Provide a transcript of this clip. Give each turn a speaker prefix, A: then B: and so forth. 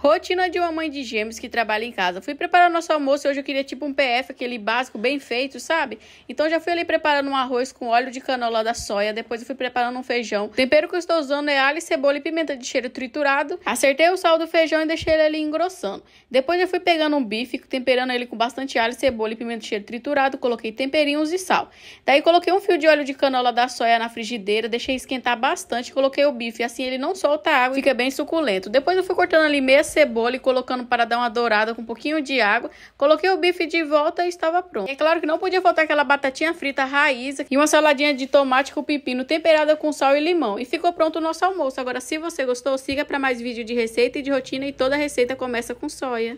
A: Rotina de uma mãe de gêmeos que trabalha em casa. Fui preparar nosso almoço e hoje eu queria tipo um PF, aquele básico bem feito, sabe? Então já fui ali preparando um arroz com óleo de canola da soia. Depois eu fui preparando um feijão. O tempero que eu estou usando é alho, cebola e pimenta de cheiro triturado. Acertei o sal do feijão e deixei ele ali engrossando. Depois eu fui pegando um bife, temperando ele com bastante alho, cebola e pimenta de cheiro triturado. Coloquei temperinhos e sal. Daí coloquei um fio de óleo de canola da soia na frigideira. Deixei esquentar bastante. Coloquei o bife. Assim ele não solta água. Fica bem suculento. Depois eu fui cortando ali meia cebola e colocando para dar uma dourada com um pouquinho de água. Coloquei o bife de volta e estava pronto. E é claro que não podia faltar aquela batatinha frita raiz e uma saladinha de tomate com pepino temperada com sal e limão. E ficou pronto o nosso almoço. Agora, se você gostou, siga para mais vídeo de receita e de rotina, e toda receita começa com soia.